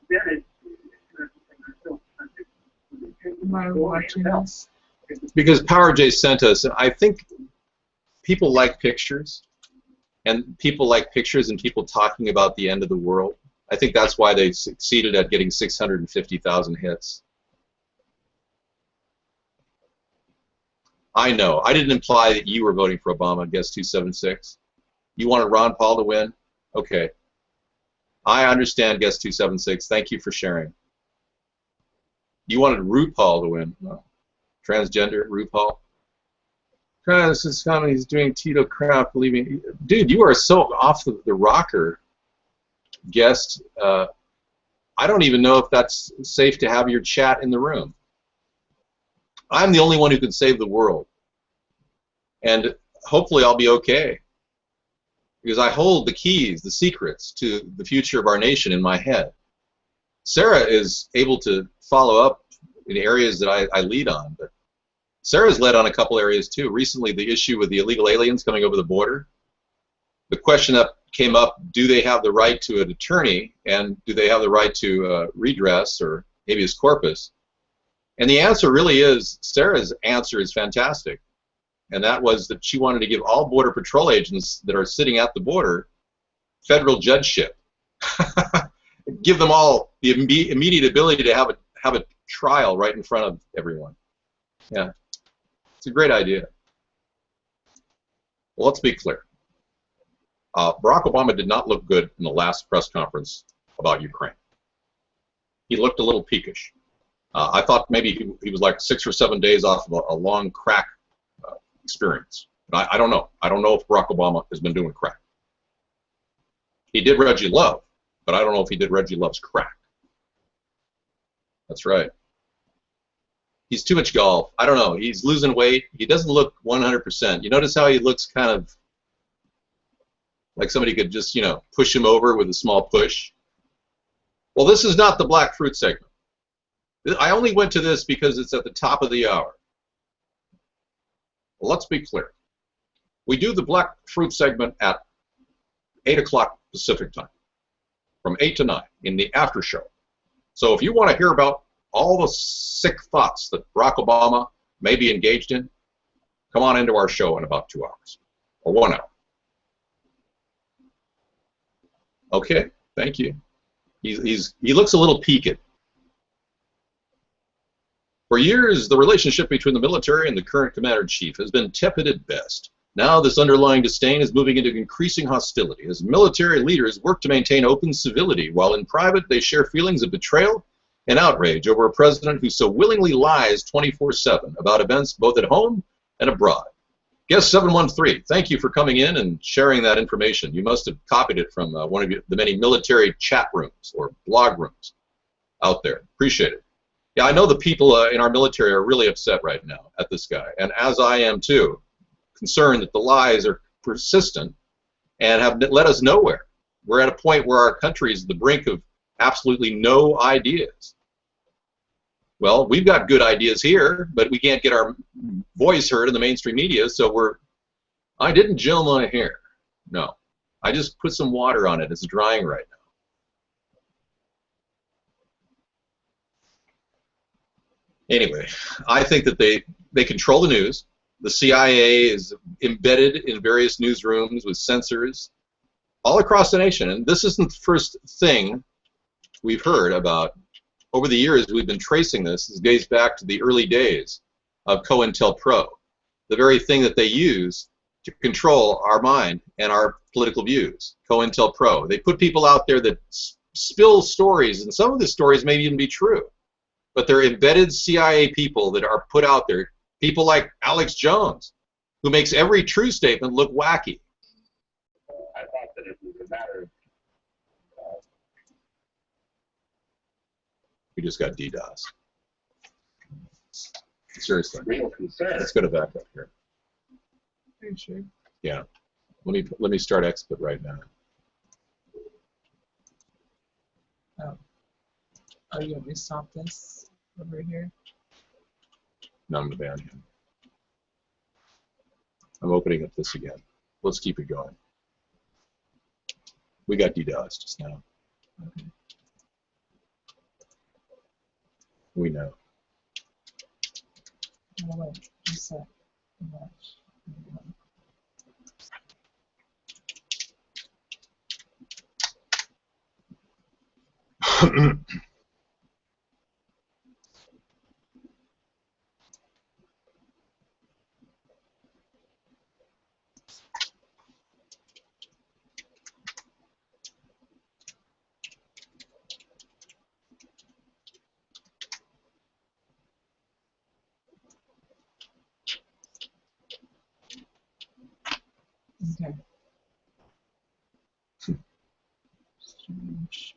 Then Am I watching this? Because Power J sent us, and I think people like pictures, and people like pictures and people talking about the end of the world. I think that's why they succeeded at getting 650,000 hits. I know. I didn't imply that you were voting for Obama, guess 276. You wanted Ron Paul to win? Okay. I understand, guess 276. Thank you for sharing. You wanted RuPaul to win. Oh. Transgender, RuPaul. This is comedy. He's doing Tito crap, believe me. Dude, you are so off the rocker, guest I don't even know if that's safe to have your chat in the room. I'm the only one who can save the world. And hopefully I'll be okay. Because I hold the keys, the secrets to the future of our nation in my head. Sarah is able to follow up in areas that I lead on, but Sarah's led on a couple areas too. Recently, the issue with the illegal aliens coming over the border. The question that came up, do they have the right to an attorney, and do they have the right to redress or habeas corpus? And the answer really is, Sarah's answer is fantastic. And that was that she wanted to give all Border Patrol agents that are sitting at the border federal judgeship. Give them all the immediate ability to have a trial right in front of everyone. Yeah, it's a great idea. Well, let's be clear. Barack Obama did not look good in the last press conference about Ukraine. He looked a little peakish. I thought maybe he was like 6 or 7 days off of a long crack experience. But I don't know. I don't know if Barack Obama has been doing crack. He did Reggie Love, but I don't know if he did Reggie Love's crack. That's right. He's too much golf. I don't know. He's losing weight. He doesn't look 100%. You notice how he looks kind of like somebody could just, you know, push him over with a small push? Well, this is not the Black Fruit segment. I only went to this because it's at the top of the hour. Well, let's be clear. We do the Black Fruit segment at 8 o'clock Pacific time, from 8 to 9 in the after show. So if you want to hear about all the sick thoughts that Barack Obama may be engaged in, come on into our show in about 2 hours, or 1 hour. Okay, thank you. He looks a little peaked. For years, the relationship between the military and the current commander-in-chief has been tepid at best. Now, this underlying disdain is moving into increasing hostility as military leaders work to maintain open civility, while in private they share feelings of betrayal and outrage over a president who so willingly lies 24/7 about events both at home and abroad. Guest 713, thank you for coming in and sharing that information. You must have copied it from one of the many military chat rooms or blog rooms out there. Appreciate it. Yeah, I know the people in our military are really upset right now at this guy, and as I am too, concerned that the lies are persistent and have led us nowhere. We're at a point where our country is at the brink of absolutely no ideas. Well, we've got good ideas here, but we can't get our voice heard in the mainstream media, so I didn't gel my hair. No. I just put some water on it. It's drying right now. Anyway, I think that they control the news. The CIA is embedded in various newsrooms with censors all across the nation. And this isn't the first thing we've heard about. Over the years, we've been tracing this. This goes back to the early days of COINTELPRO, the very thing that they use to control our mind and our political views. COINTELPRO. They put people out there that spill stories, and some of the stories may even be true. But they're embedded CIA people that are put out there. People like Alex Jones, who makes every true statement look wacky. I thought that it was a matter of We just got DDoS. Seriously. real concern. Let's go to backup here. Are you sure? Yeah. Let me start Expert right now. Oh, you want me to stop this over here? No, I'm going to ban him. I'm opening up this again. Let's keep it going. We got DDoS just now. Okay. We know. Oh, wait, just a sec. Okay. Strange.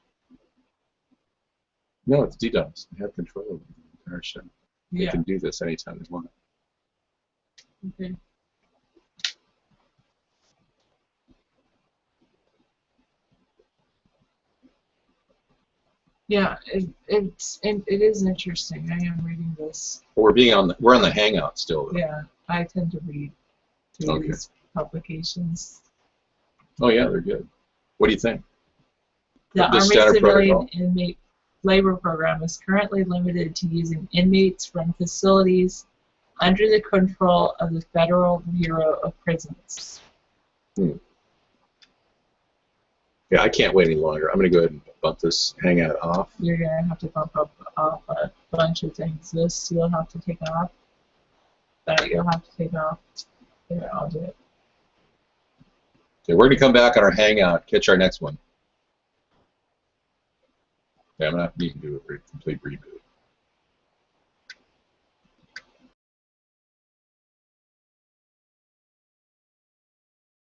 No, it's DDoS. They have control of the entire show. They Yeah. can do this anytime they want. Okay. Yeah, it is interesting. I am reading this. But we're on the Hangout still. Though. Yeah, I tend to read through Okay. these publications. Oh yeah, they're good. What do you think? The The Army standard Civilian protocol. Inmate Labor Program is currently limited to using inmates from facilities under the control of the Federal Bureau of Prisons. Yeah, I can't wait any longer. I'm going to go ahead and bump this Hangout off. You're going to have to bump up off a bunch of things. This you'll have to take off. That you'll have to take off. Here, I'll do it. Okay, we're going to come back on our Hangout, catch our next one. Okay, I'm going to have to do a complete reboot.